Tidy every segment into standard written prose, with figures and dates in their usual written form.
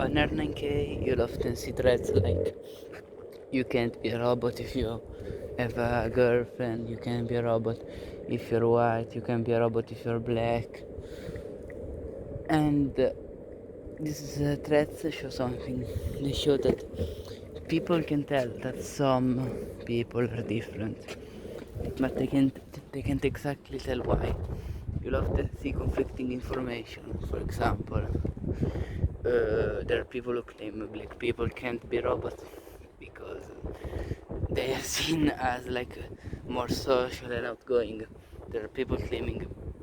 On R9K, you'll often see threats like you can't be a robot if you have a girlfriend, you can't be a robot if you're white, you can't be a robot if you're black. And these threats show something. They show that people can tell that some people are different, but they can't exactly tell why. You'll often see conflicting information. For example, there are people who claim black people can't be robots because they are seen as like more social and outgoing. There are people claiming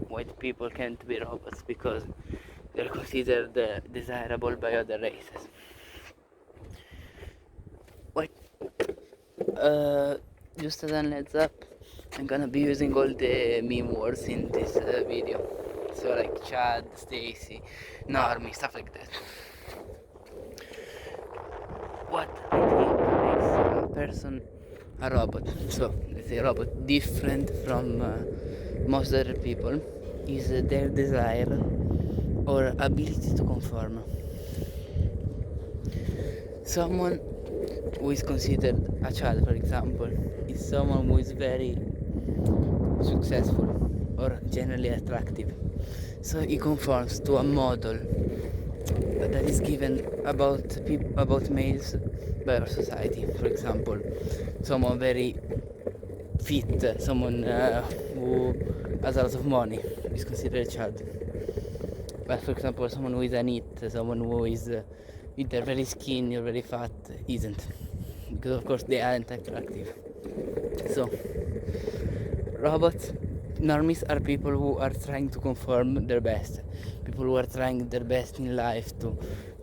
white people can't be robots because they're considered desirable by other races. What? Just as an heads up, I'm gonna be using all the meme words in this video. So like Chad, Stacy, Normie, stuff like that. What I think makes a person a robot, so let's say a robot different from most other people, is their desire or ability to conform. Someone who is considered a child, for example, is someone who is very successful or generally attractive. So he conforms to a model that is given about males by our society. For example, someone very fit, someone who has a lot of money is considered a child. But for example, someone who is a neat, someone who is either very skinny or very fat isn't, because of course they aren't attractive. So robots, normies are people who are trying to conform their best, people who are trying their best in life to,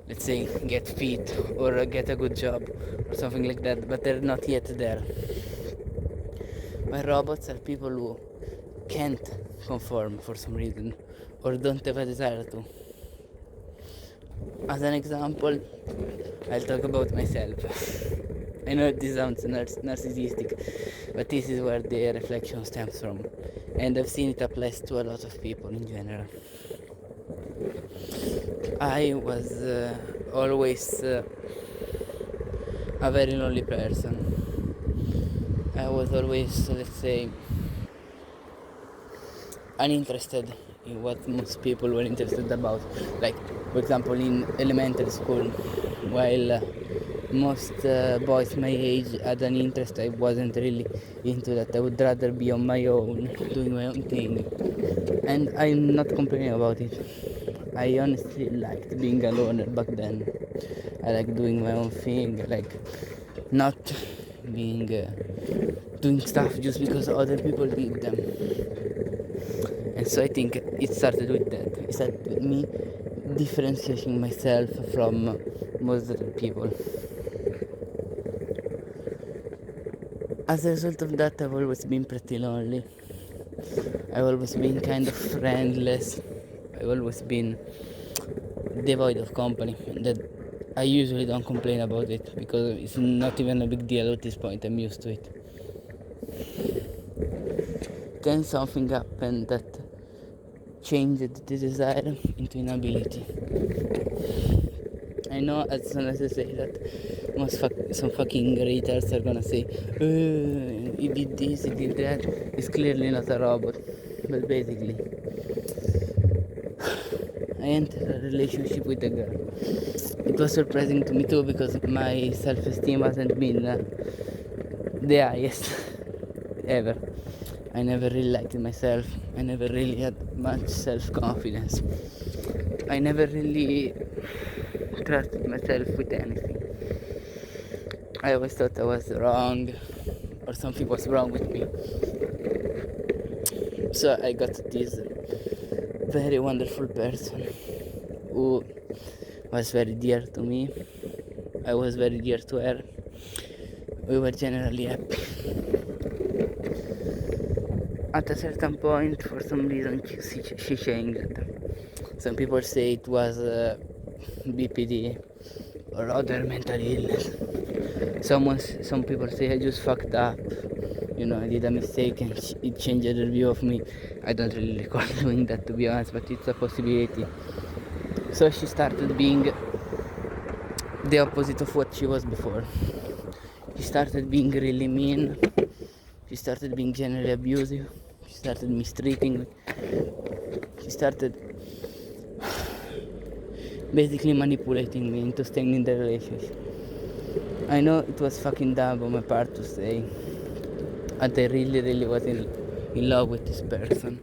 let's say, get fit or get a good job or something like that, but they're not yet there. While robots are people who can't conform for some reason or don't have a desire to. As an example, I'll talk about myself. I know this sounds narcissistic, but this is where the reflection stems from, and I've seen it applies to a lot of people in general. I was always a very lonely person. I was always, let's say, uninterested in what most people were interested about. Like, for example, in elementary school, while most boys my age had an interest, I wasn't really into that. I would rather be on my own, doing my own thing. And I'm not complaining about it. I honestly liked being a loner back then. I like doing my own thing. I like not being doing stuff just because other people did them. And so I think it started with that. It started with me differentiating myself from most other people. As a result of that, I've always been pretty lonely. I've always been kind of friendless. I've always been devoid of company. That I usually don't complain about it because it's not even a big deal at this point. I'm used to it. Then something happened that changed the desire into inability. I know as soon as I say that, some fucking retards are gonna say, he did this, he did that. He's clearly not a robot. But basically, I entered a relationship with a girl. It was surprising to me too because my self-esteem hasn't been the highest ever. I never really liked myself. I never really had much self-confidence. I never really trusted myself with anything. I always thought I was wrong or something was wrong with me. So I got this very wonderful person who was very dear to me. I was very dear to her. We were generally happy. At a certain point, for some reason, she changed. Some people say it was BPD or other mental illness. Some people say I just fucked up. I did a mistake and it changed their view of me. I don't really recall doing that, to be honest, but it's a possibility. So she started being the opposite of what she was before. She started being really mean. She started being generally abusive. She started mistreating me. She started basically manipulating me into staying in the relationship. I know it was fucking dumb on my part to say, but I really was in love with this person.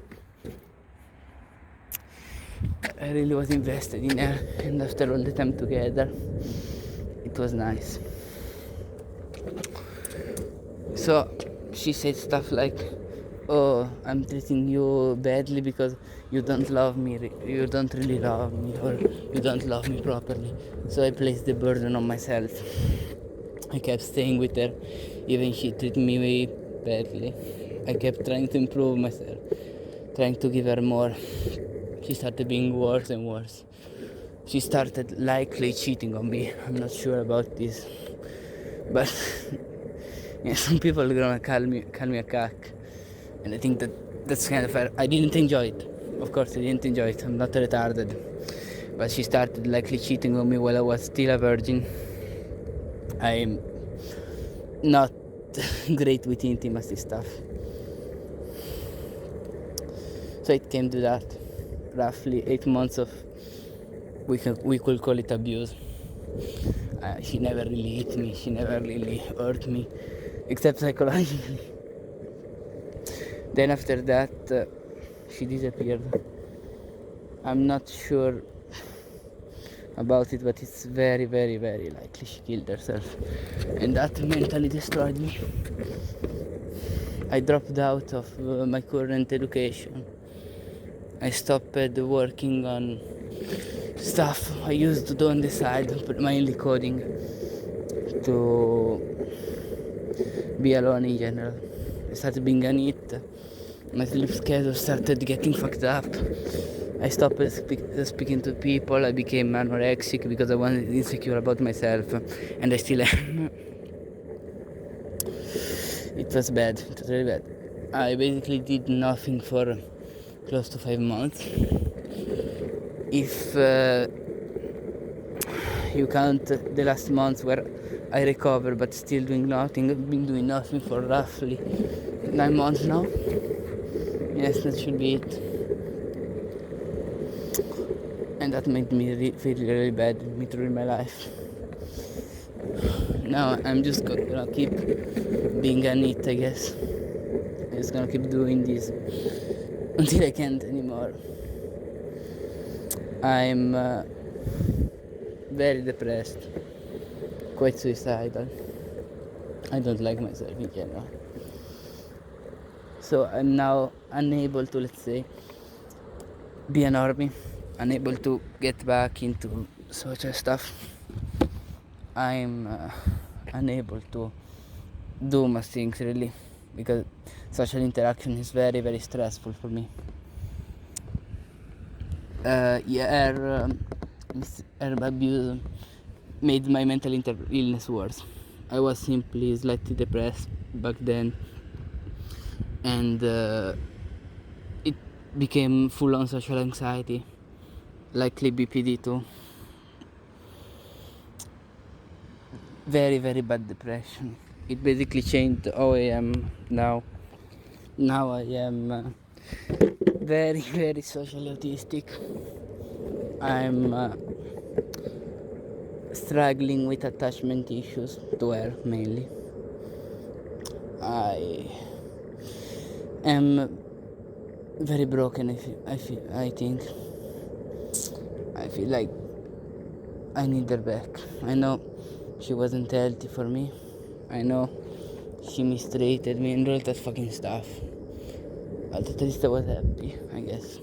I really was invested in her, and after all the time together, it was nice. So she said stuff like, "Oh, I'm treating you badly because you don't love me, you don't really love me, or you don't love me properly." So I placed the burden on myself. I kept staying with her, even she treated me way badly. I kept trying to improve myself, trying to give her more. She started being worse and worse. She started likely cheating on me. I'm not sure about this, but yeah, some people are gonna call me a cuck, and I think that's kind of fair. I didn't enjoy it. Of course, I didn't enjoy it. I'm not retarded, but she started likely cheating on me while I was still a virgin. I'm not great with intimacy stuff, so it came to that. Roughly 8 months of we could call it abuse. She never really hit me. She never really hurt me, except psychologically. Then after that, she disappeared. I'm not sure about it, but it's very likely she killed herself, and that mentally destroyed me. I dropped out of my current education. I stopped working on stuff I used to do on the side, mainly coding, to be alone in general. I started being a NEET. My sleep schedule started getting fucked up. I stopped speaking to people. I became anorexic because I was insecure about myself, and I still am. It was bad. It was really bad. I basically did nothing for close to 5 months. If you count the last months where I recovered but still doing nothing, I've been doing nothing for roughly 9 months now. Yes, that should be it. And that made me feel really bad, me through my life. Now I'm just gonna keep being a NEET, I guess. I'm just gonna keep doing this until I can't anymore. I'm very depressed, quite suicidal. I don't like myself in general. So I'm now unable to, let's say, be an army, unable to get back into social stuff. I'm unable to do much things really, because social interaction is very stressful for me. Herb abuse made my mental illness worse. I was simply slightly depressed back then, and it became full-on social anxiety, likely BPD too. Very bad depression. It basically changed how I am now. Now I am very socially autistic. I'm struggling with attachment issues to her mainly. I am very broken. I think I feel like I need her back. I know she wasn't healthy for me. I know she mistreated me and all that fucking stuff. But at least I was happy, I guess.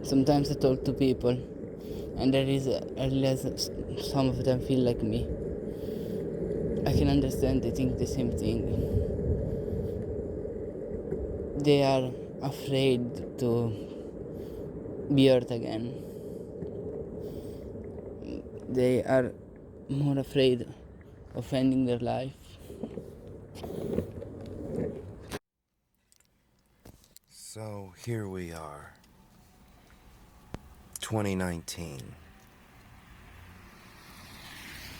Sometimes I talk to people, and I realize some of them feel like me. I can understand they think the same thing. They are afraid to be hurt again. They are more afraid of ending their life. So here we are. 2019.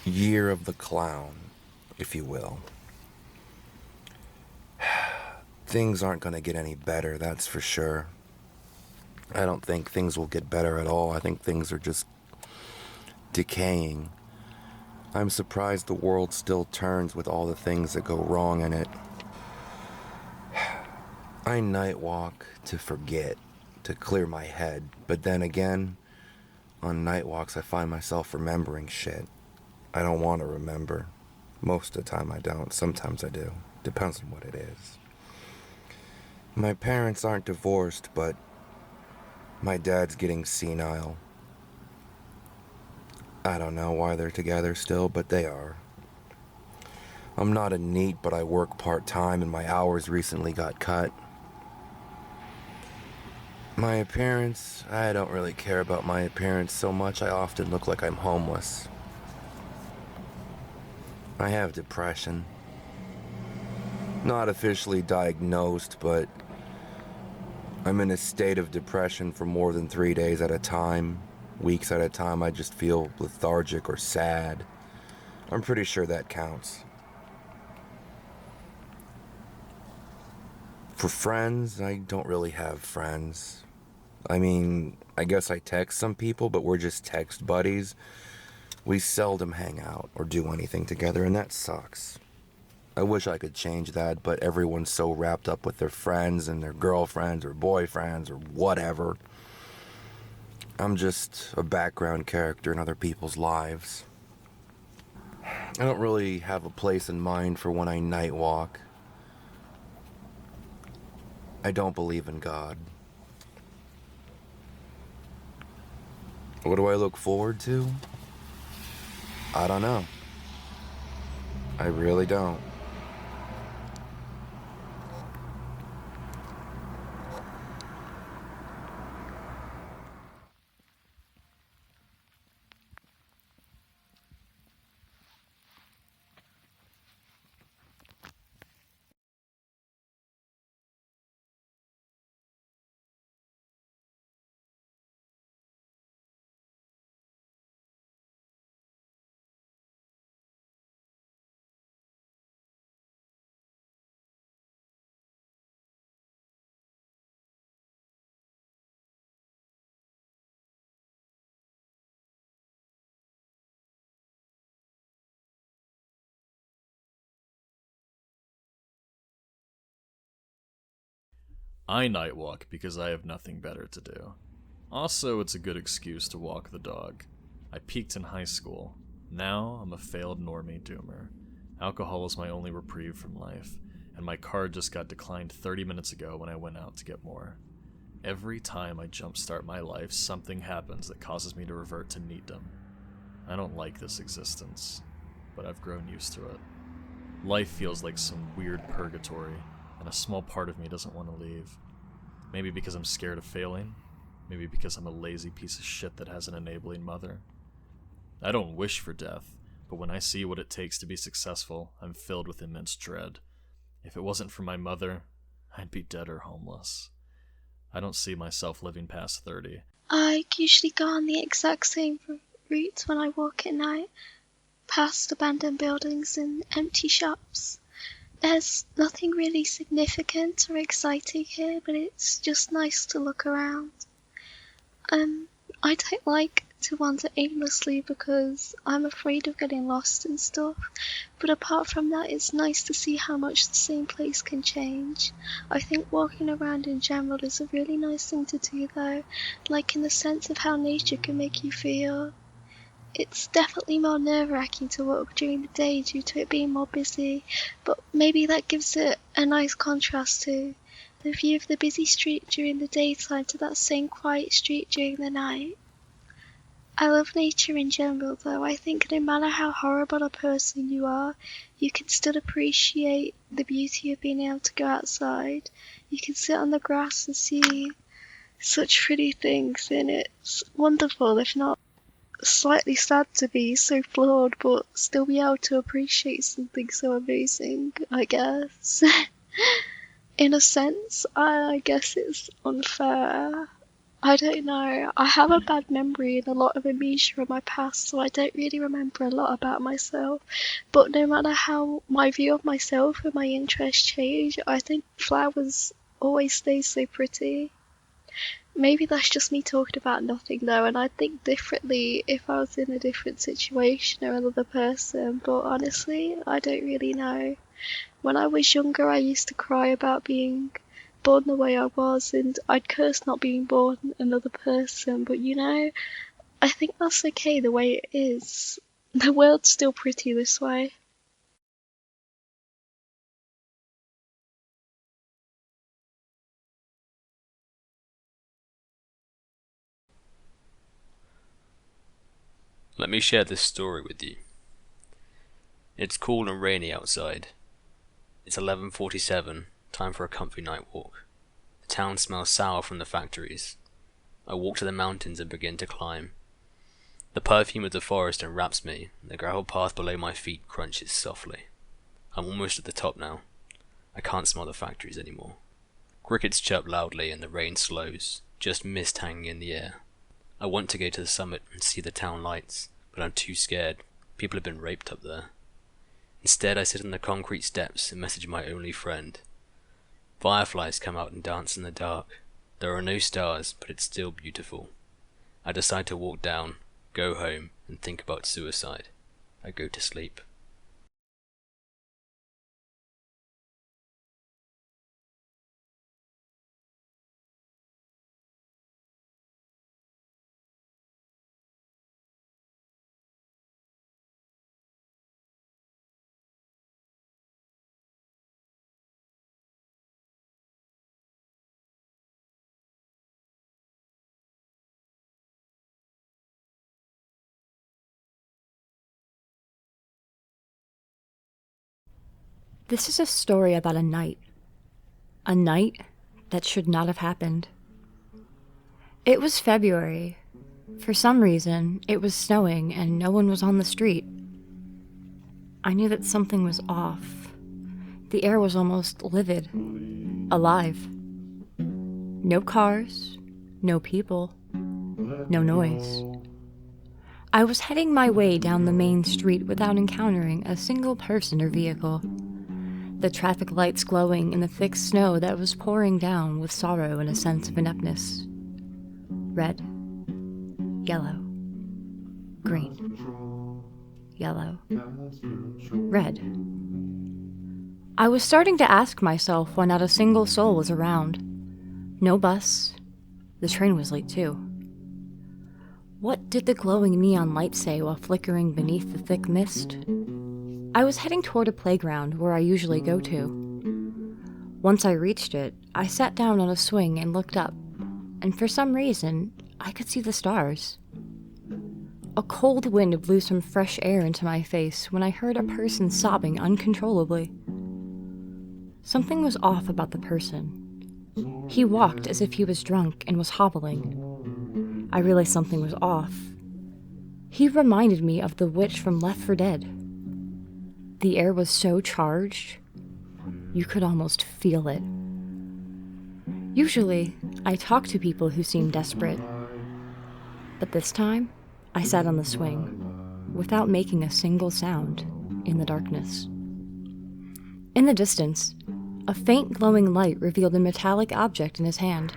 Year of the clown, if you will. Things aren't going to get any better, that's for sure. I don't think things will get better at all. I think things are just decaying. I'm surprised the world still turns with all the things that go wrong in it. I nightwalk to forget, to clear my head, but then again, on nightwalks I find myself remembering shit I don't want to remember. Most of the time I don't, sometimes I do. Depends on what it is. My parents aren't divorced, but my dad's getting senile. I don't know why they're together still, but they are. I'm not a NEET, but I work part-time and my hours recently got cut. My appearance, I don't really care about my appearance so much. I often look like I'm homeless. I have depression. Not officially diagnosed, but I'm in a state of depression for more than 3 days at a time. Weeks at a time, I just feel lethargic or sad. I'm pretty sure that counts. For friends, I don't really have friends. I mean, I guess I text some people, but we're just text buddies. We seldom hang out or do anything together, and that sucks. I wish I could change that, but everyone's so wrapped up with their friends and their girlfriends or boyfriends or whatever. I'm just a background character in other people's lives. I don't really have a place in mind for when I night walk. I don't believe in God. What do I look forward to? I don't know. I really don't. I nightwalk because I have nothing better to do. Also, it's a good excuse to walk the dog. I peaked in high school. Now, I'm a failed normie doomer. Alcohol is my only reprieve from life, and my card just got declined 30 minutes ago when I went out to get more. Every time I jumpstart my life, something happens that causes me to revert to neatdom. I don't like this existence, but I've grown used to it. Life feels like some weird purgatory, and a small part of me doesn't want to leave. Maybe because I'm scared of failing. Maybe because I'm a lazy piece of shit that has an enabling mother. I don't wish for death, but when I see what it takes to be successful, I'm filled with immense dread. If it wasn't for my mother, I'd be dead or homeless. I don't see myself living past 30. I usually go on the exact same route when I walk at night, past abandoned buildings and empty shops. There's nothing really significant or exciting here, but it's just nice to look around. I don't like to wander aimlessly because I'm afraid of getting lost and stuff, but apart from that, it's nice to see how much the same place can change. I think walking around in general is a really nice thing to do though, like in the sense of how nature can make you feel. It's definitely more nerve-wracking to walk during the day due to it being more busy, but maybe that gives it a nice contrast to the view of the busy street during the daytime to that same quiet street during the night. I love nature in general though. I think no matter how horrible a person you are, you can still appreciate the beauty of being able to go outside. You can sit on the grass and see such pretty things, and it's wonderful, if not slightly sad to be so flawed, but still be able to appreciate something so amazing, I guess. In a sense, I guess it's unfair. I don't know. I have a bad memory and a lot of amnesia from my past, so I don't really remember a lot about myself. But no matter how my view of myself and my interests change, I think flowers always stay so pretty. Maybe that's just me talking about nothing though, and I'd think differently if I was in a different situation or another person, but honestly, I don't really know. When I was younger, I used to cry about being born the way I was, and I'd curse not being born another person, but I think that's okay the way it is. The world's still pretty this way. Let me share this story with you. It's cool and rainy outside. It's 11:47, time for a comfy night walk. The town smells sour from the factories. I walk to the mountains and begin to climb. The perfume of the forest enwraps me, and the gravel path below my feet crunches softly. I'm almost at the top now. I can't smell the factories anymore. Crickets chirp loudly and the rain slows, just mist hanging in the air. I want to go to the summit and see the town lights, but I'm too scared. People have been raped up there. Instead, I sit on the concrete steps and message my only friend. Fireflies come out and dance in the dark. There are no stars, but it's still beautiful. I decide to walk down, go home, and think about suicide. I go to sleep. This is a story about a night. A night that should not have happened. It was February. For some reason, it was snowing and no one was on the street. I knew that something was off. The air was almost livid, alive. No cars, no people, no noise. I was heading my way down the main street without encountering a single person or vehicle. The traffic lights glowing in the thick snow that was pouring down with sorrow and a sense of ineptness. Red, yellow, green, yellow, red. I was starting to ask myself why not a single soul was around. No bus. The train was late too. What did the glowing neon light say while flickering beneath the thick mist? I was heading toward a playground where I usually go to. Once I reached it, I sat down on a swing and looked up, and for some reason, I could see the stars. A cold wind blew some fresh air into my face when I heard a person sobbing uncontrollably. Something was off about the person. He walked as if he was drunk and was hobbling. I realized something was off. He reminded me of the witch from Left 4 Dead. The air was so charged, you could almost feel it. Usually, I talk to people who seem desperate. But this time, I sat on the swing, without making a single sound, in the darkness. In the distance, a faint glowing light revealed a metallic object in his hand.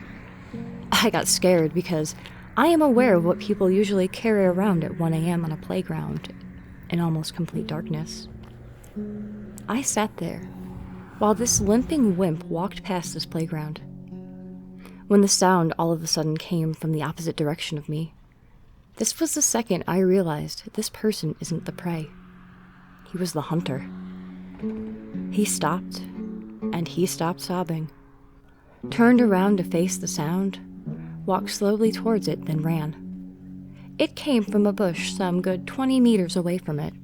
I got scared because I am aware of what people usually carry around at 1 a.m. on a playground, in almost complete darkness. I sat there, while this limping wimp walked past this playground. When the sound all of a sudden came from the opposite direction of me, this was the second I realized this person isn't the prey. He was the hunter. He stopped, and he stopped sobbing, turned around to face the sound, walked slowly towards it, then ran. It came from a bush some good 20 meters away from it.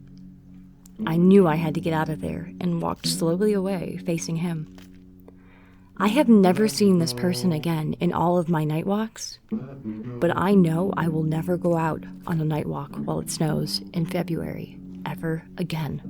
I knew I had to get out of there and walked slowly away, facing him. I have never seen this person again in all of my night walks, but I know I will never go out on a night walk while it snows in February ever again.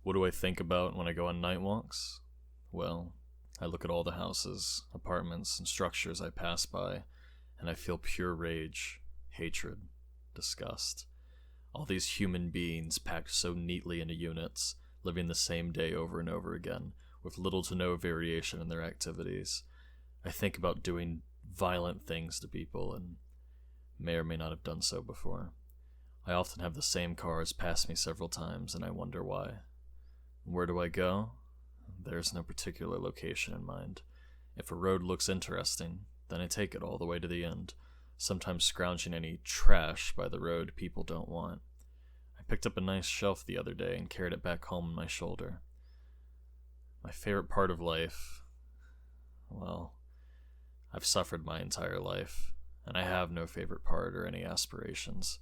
What do I think about when I go on night walks? Well, I look at all the houses, apartments, and structures I pass by, and I feel pure rage, hatred, disgust. All these human beings packed so neatly into units, living the same day over and over again, with little to no variation in their activities. I think about doing violent things to people, and may or may not have done so before. I often have the same cars pass me several times, and I wonder why. Where do I go? There's no particular location in mind. If a road looks interesting, then I take it all the way to the end, sometimes scrounging any trash by the road people don't want. I picked up a nice shelf the other day and carried it back home on my shoulder. My favorite part of life, well, I've suffered my entire life, and I have no favorite part or any aspirations.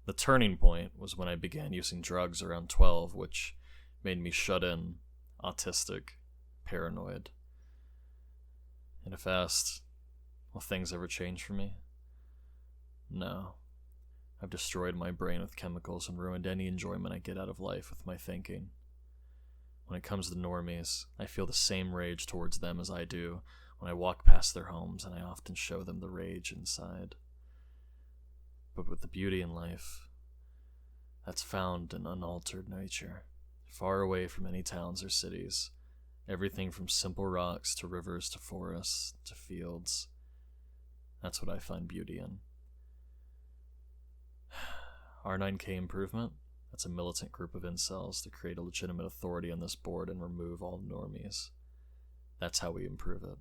The turning point was when I began using drugs around 12, which made me shut in, autistic, paranoid. And if asked, will things ever change for me? No. I've destroyed my brain with chemicals and ruined any enjoyment I get out of life with my thinking. When it comes to normies, I feel the same rage towards them as I do when I walk past their homes, and I often show them the rage inside. But with the beauty in life, that's found in unaltered nature, far away from any towns or cities, everything from simple rocks to rivers to forests to fields. That's what I find beauty in. R9K Improvement, that's a militant group of incels to create a legitimate authority on this board and remove all normies. That's how we improve it.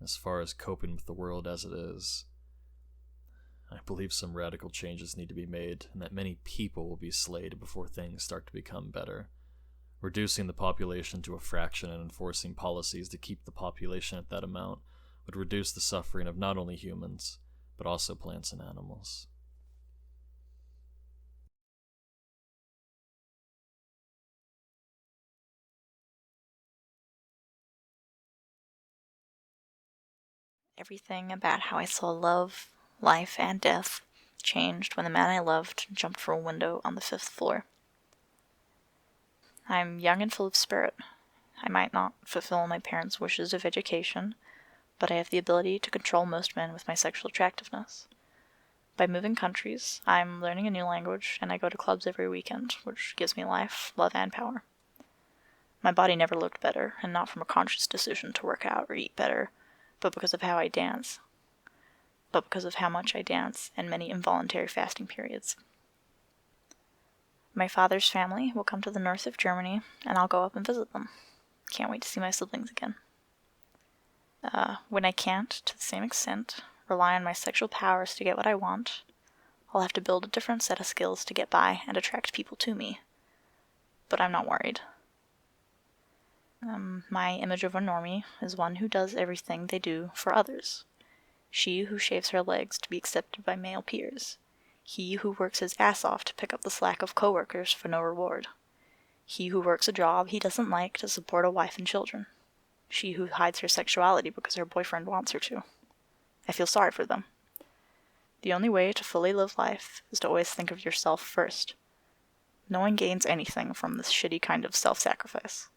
As far as coping with the world as it is, I believe some radical changes need to be made, and that many people will be slayed before things start to become better. Reducing the population to a fraction and enforcing policies to keep the population at that amount would reduce the suffering of not only humans, but also plants and animals. Everything about how I saw love, life, and death changed when the man I loved jumped from a window on the 5th floor. I'm young and full of spirit. I might not fulfill my parents' wishes of education, but I have the ability to control most men with my sexual attractiveness. By moving countries, I'm learning a new language, and I go to clubs every weekend, which gives me life, love, and power. My body never looked better, and not from a conscious decision to work out or eat better, but because of how I dance. But because of how much I dance, and many involuntary fasting periods. My father's family will come to the north of Germany, and I'll go up and visit them. Can't wait to see my siblings again. When I can't, to the same extent, rely on my sexual powers to get what I want, I'll have to build a different set of skills to get by and attract people to me. But I'm not worried. My image of a normie is one who does everything they do for others. She who shaves her legs to be accepted by male peers. He who works his ass off to pick up the slack of coworkers for no reward. He who works a job he doesn't like to support a wife and children. She who hides her sexuality because her boyfriend wants her to. I feel sorry for them. The only way to fully live life is to always think of yourself first. No one gains anything from this shitty kind of self-sacrifice.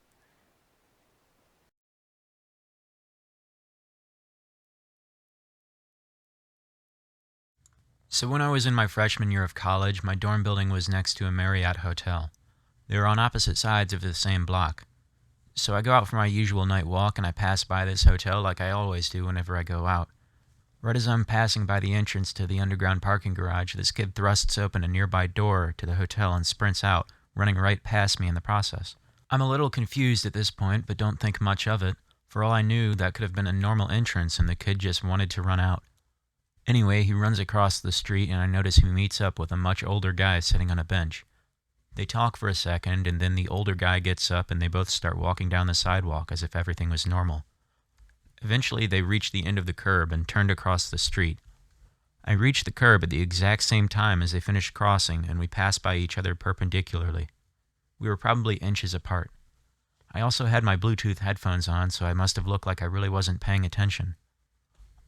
So when I was in my freshman year of college, my dorm building was next to a Marriott hotel. They were on opposite sides of the same block. So I go out for my usual night walk, and I pass by this hotel like I always do whenever I go out. Right as I'm passing by the entrance to the underground parking garage, this kid thrusts open a nearby door to the hotel and sprints out, running right past me in the process. I'm a little confused at this point, but don't think much of it. For all I knew, that could have been a normal entrance, and the kid just wanted to run out. Anyway, he runs across the street, and I notice he meets up with a much older guy sitting on a bench. They talk for a second, and then the older guy gets up, and they both start walking down the sidewalk as if everything was normal. Eventually, they reach the end of the curb and turned across the street. I reached the curb at the exact same time as they finished crossing, and we passed by each other perpendicularly. We were probably inches apart. I also had my Bluetooth headphones on, so I must have looked like I really wasn't paying attention.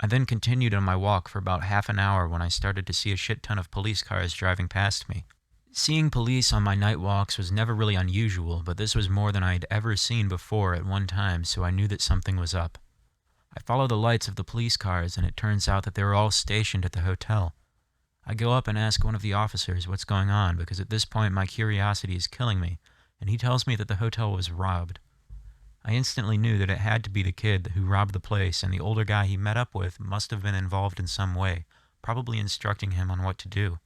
I then continued on my walk for about half an hour when I started to see a shit ton of police cars driving past me. Seeing police on my night walks was never really unusual, but this was more than I'd ever seen before at one time, so I knew that something was up. I follow the lights of the police cars, and it turns out that they were all stationed at the hotel. I go up and ask one of the officers what's going on, because at this point my curiosity is killing me, and he tells me that the hotel was robbed. I instantly knew that it had to be the kid who robbed the place, and the older guy he met up with must have been involved in some way, probably instructing him on what to do.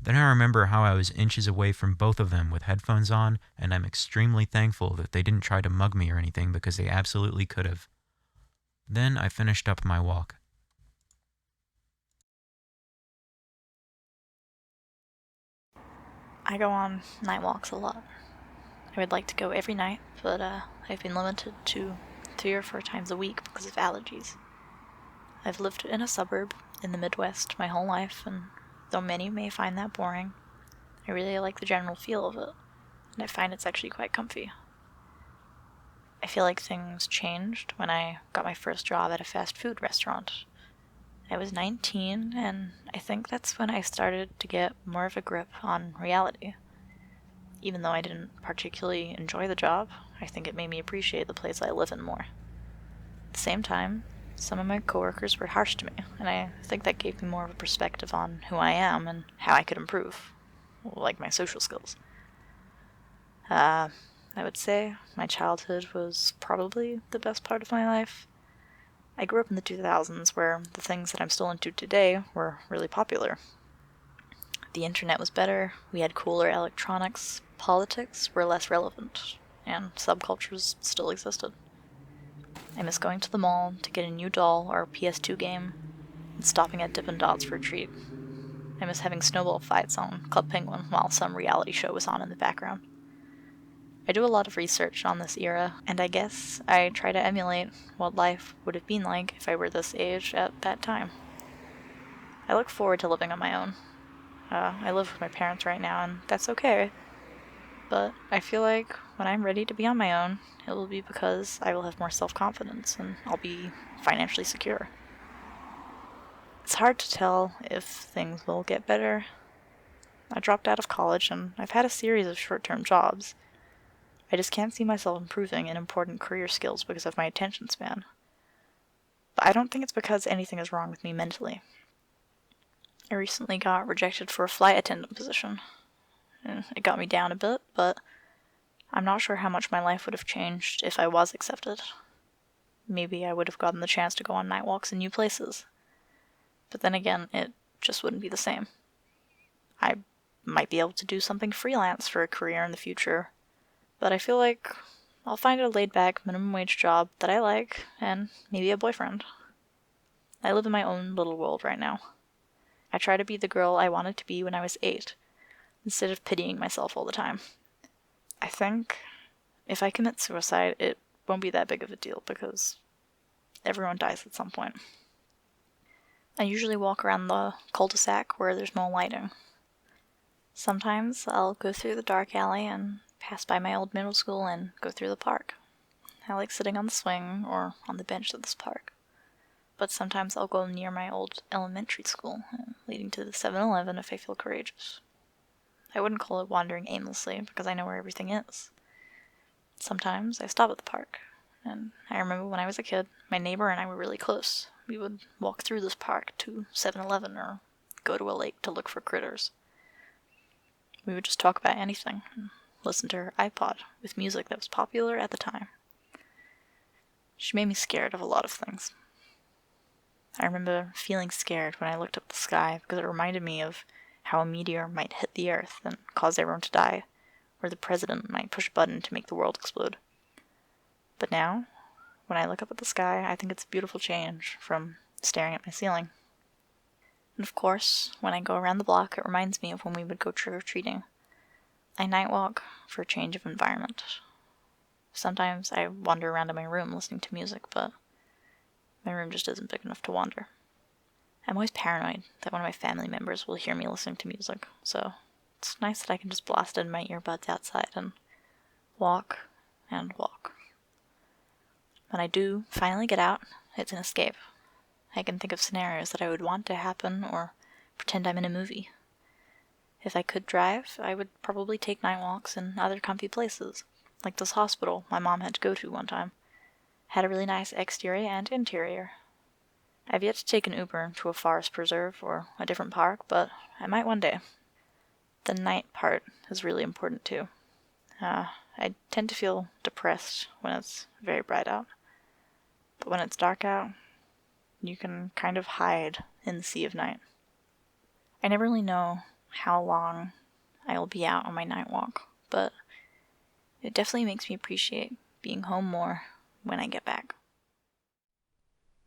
Then I remember how I was inches away from both of them with headphones on, and I'm extremely thankful that they didn't try to mug me or anything because they absolutely could have. Then I finished up my walk. I go on night walks a lot. I would like to go every night, but I've been limited to 3 or 4 times a week because of allergies. I've lived in a suburb in the Midwest my whole life, and though many may find that boring, I really like the general feel of it, and I find it's actually quite comfy. I feel like things changed when I got my first job at a fast food restaurant. I was 19, and I think that's when I started to get more of a grip on reality. Even though I didn't particularly enjoy the job, I think it made me appreciate the place I live in more. At the same time, some of my coworkers were harsh to me, and I think that gave me more of a perspective on who I am and how I could improve, like my social skills. I would say my childhood was probably the best part of my life. I grew up in the 2000s, where the things that I'm still into today were really popular. The internet was better, we had cooler electronics, politics were less relevant, and subcultures still existed. I miss going to the mall to get a new doll or a PS2 game, and stopping at Dippin' Dots for a treat. I miss having snowball fights on Club Penguin while some reality show was on in the background. I do a lot of research on this era, and I guess I try to emulate what life would have been like if I were this age at that time. I look forward to living on my own. I live with my parents right now, and that's okay. But I feel like when I'm ready to be on my own, it will be because I will have more self-confidence and I'll be financially secure. It's hard to tell if things will get better. I dropped out of college and I've had a series of short-term jobs. I just can't see myself improving in important career skills because of my attention span. But I don't think it's because anything is wrong with me mentally. I recently got rejected for a flight attendant position. It got me down a bit, but I'm not sure how much my life would have changed if I was accepted. Maybe I would have gotten the chance to go on night walks in new places. But then again, it just wouldn't be the same. I might be able to do something freelance for a career in the future, but I feel like I'll find a laid-back minimum wage job that I like, and maybe a boyfriend. I live in my own little world right now. I try to be the girl I wanted to be when I was 8, instead of pitying myself all the time. I think if I commit suicide, it won't be that big of a deal because everyone dies at some point. I usually walk around the cul-de-sac where there's no lighting. Sometimes I'll go through the dark alley and pass by my old middle school and go through the park. I like sitting on the swing or on the bench of this park. But sometimes I'll go near my old elementary school, leading to the 7-Eleven if I feel courageous. I wouldn't call it wandering aimlessly because I know where everything is. Sometimes I stop at the park, and I remember when I was a kid, my neighbor and I were really close. We would walk through this park to 7-Eleven or go to a lake to look for critters. We would just talk about anything and listen to her iPod with music that was popular at the time. She made me scared of a lot of things. I remember feeling scared when I looked up the sky because it reminded me of how a meteor might hit the Earth and cause everyone to die, or the president might push a button to make the world explode. But now, when I look up at the sky, I think it's a beautiful change from staring at my ceiling. And of course, when I go around the block, it reminds me of when we would go trick-or-treating. I night walk for a change of environment. Sometimes I wander around in my room listening to music, but my room just isn't big enough to wander. I'm always paranoid that one of my family members will hear me listening to music, so it's nice that I can just blast in my earbuds outside and walk and walk. When I do finally get out, it's an escape. I can think of scenarios that I would want to happen or pretend I'm in a movie. If I could drive, I would probably take night walks in other comfy places, like this hospital my mom had to go to one time. Had a really nice exterior and interior. I've yet to take an Uber to a forest preserve or a different park, but I might one day. The night part is really important too. I tend to feel depressed when it's very bright out. But when it's dark out, you can kind of hide in the sea of night. I never really know how long I will be out on my night walk, but it definitely makes me appreciate being home more when I get back.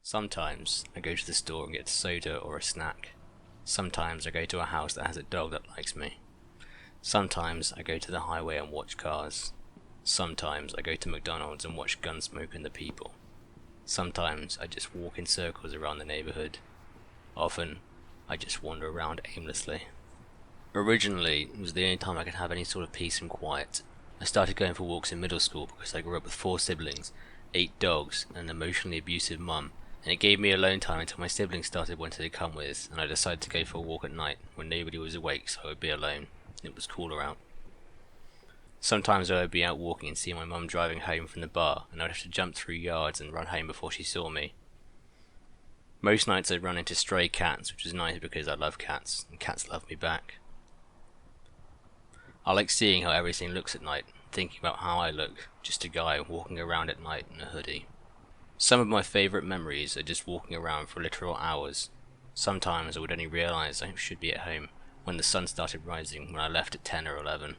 Sometimes I go to the store and get soda or a snack. Sometimes I go to a house that has a dog that likes me. Sometimes I go to the highway and watch cars. Sometimes I go to McDonald's and watch Gunsmoke and the People. Sometimes I just walk in circles around the neighborhood. Often, I just wander around aimlessly. Originally, it was the only time I could have any sort of peace and quiet. I started going for walks in middle school because I grew up with 4 siblings, 8 dogs, and an emotionally abusive mum, and it gave me alone time until my siblings started wanting to come with, and I decided to go for a walk at night when nobody was awake so I would be alone. It was cooler out. Sometimes I would be out walking and see my mum driving home from the bar, and I'd have to jump through yards and run home before she saw me. Most nights I'd run into stray cats, which was nice because I love cats, and cats love me back. I like seeing how everything looks at night, thinking about how I look, just a guy walking around at night in a hoodie. Some of my favourite memories are just walking around for literal hours. Sometimes I would only realise I should be at home when the sun started rising when I left at 10 or 11.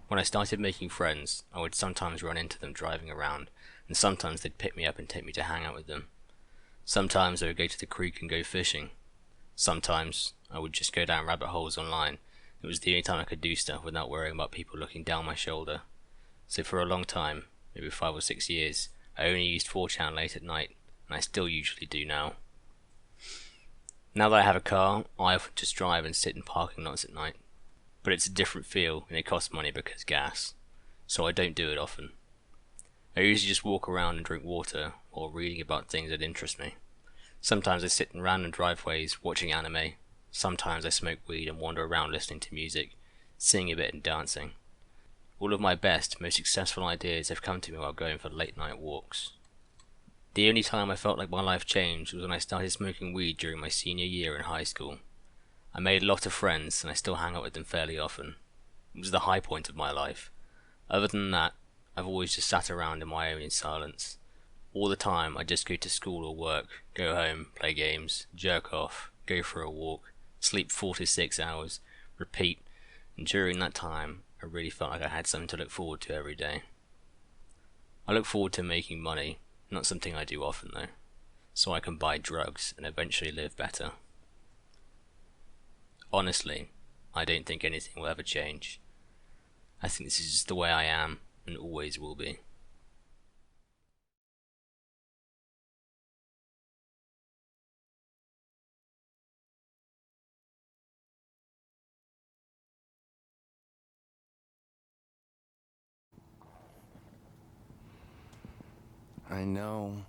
When I started making friends, I would sometimes run into them driving around, and sometimes they'd pick me up and take me to hang out with them. Sometimes I would go to the creek and go fishing. Sometimes I would just go down rabbit holes online. It was the only time I could do stuff without worrying about people looking down my shoulder. So for a long time, maybe 5 or 6 years, I only used 4chan late at night, and I still usually do now. Now that I have a car, I often just drive and sit in parking lots at night. But it's a different feel, and it costs money because gas, so I don't do it often. I usually just walk around and drink water, or reading about things that interest me. Sometimes I sit in random driveways watching anime. Sometimes I smoke weed and wander around listening to music, singing a bit and dancing. All of my best, most successful ideas have come to me while going for late night walks. The only time I felt like my life changed was when I started smoking weed during my senior year in high school. I made a lot of friends and I still hang out with them fairly often. It was the high point of my life. Other than that, I've always just sat around in my own in silence. All the time I just go to school or work, go home, play games, jerk off, go for a walk, sleep 4 to 6 hours, repeat, and during that time I really felt like I had something to look forward to every day. I look forward to making money, not something I do often though, so I can buy drugs and eventually live better. Honestly, I don't think anything will ever change. I think this is just the way I am, and always will be. I know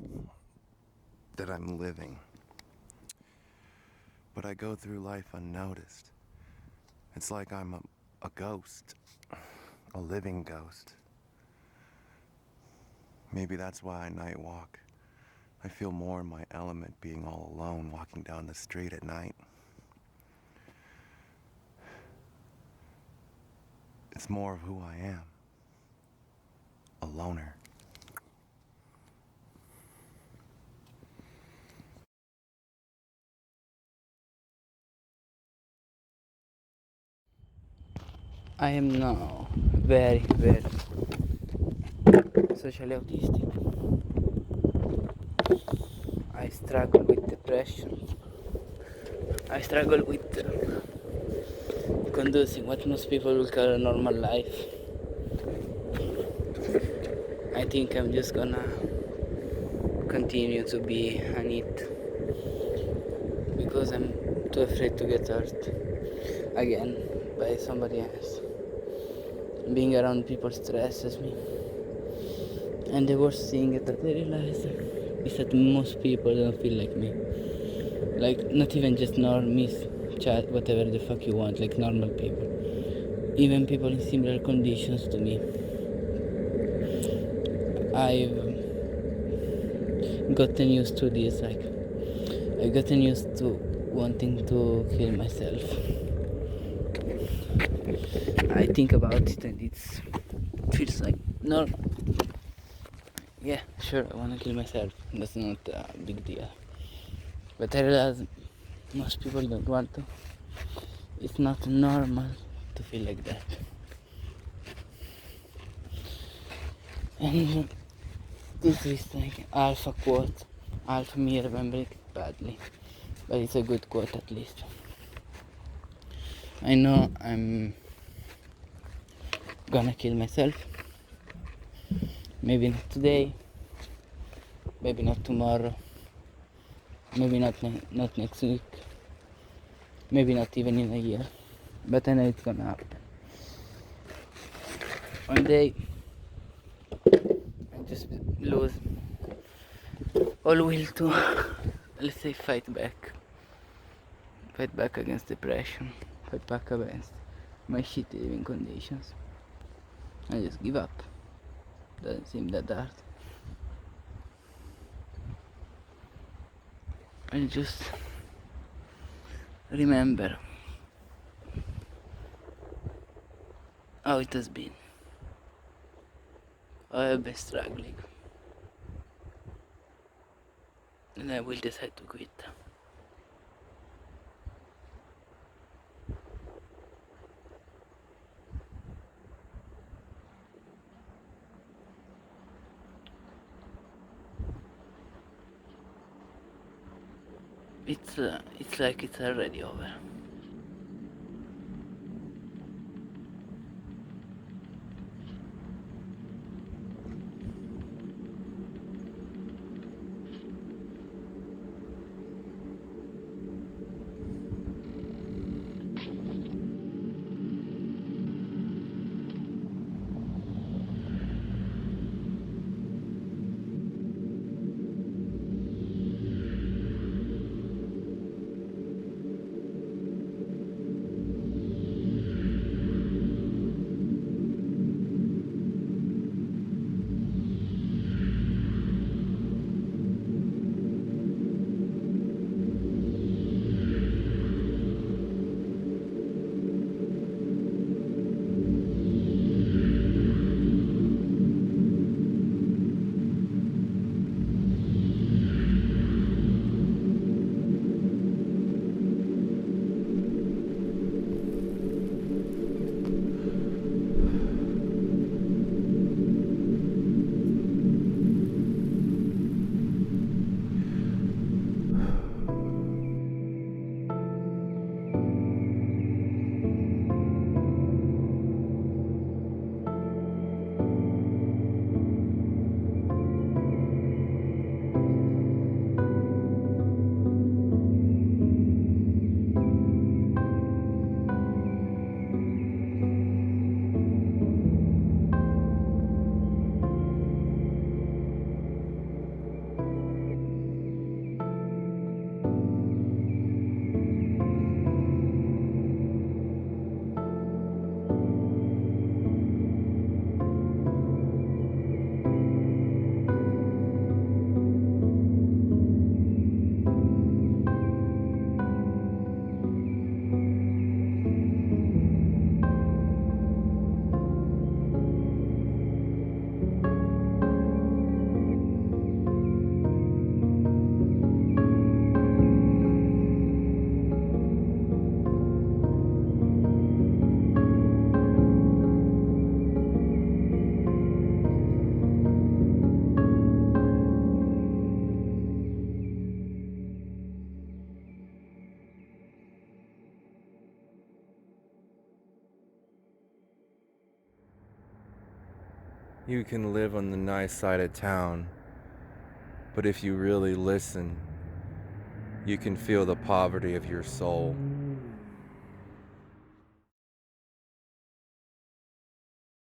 that I'm living, but I go through life unnoticed. It's like I'm a ghost, a living ghost. Maybe that's why I night walk. I feel more in my element being all alone walking down the street at night. It's more of who I am. A loner. I am now very, very socially autistic. I struggle with depression. I struggle with conducting what most people would call a normal life. I think I'm just gonna continue to be an it because I'm too afraid to get hurt again by somebody else. Being around people stresses me. And the worst thing that I realize is that most people don't feel like me. Like, not even just normies, chat whatever the fuck you want, like normal people. Even people in similar conditions to me. I've gotten used to this, like, I've gotten used to wanting to kill myself. I think about it and it feels like normal. Yeah, sure, I wanna kill myself. That's not a big deal. But I realize most people don't want to. It's not normal to feel like that. And this is like alpha quote. Alpha me remember it badly. But it's a good quote at least. I know I'm gonna kill myself. Maybe not today. Maybe not tomorrow. Maybe not next week. Maybe not even in a year. But I know it's gonna happen. One day I just lose all will to, let's say, fight back against depression, fight back against my shitty living conditions. I just give up. Doesn't seem that hard. I just remember how it has been. I have been struggling. And I will decide to quit. It's like it's already over. You can live on the nice side of town, but if you really listen, you can feel the poverty of your soul.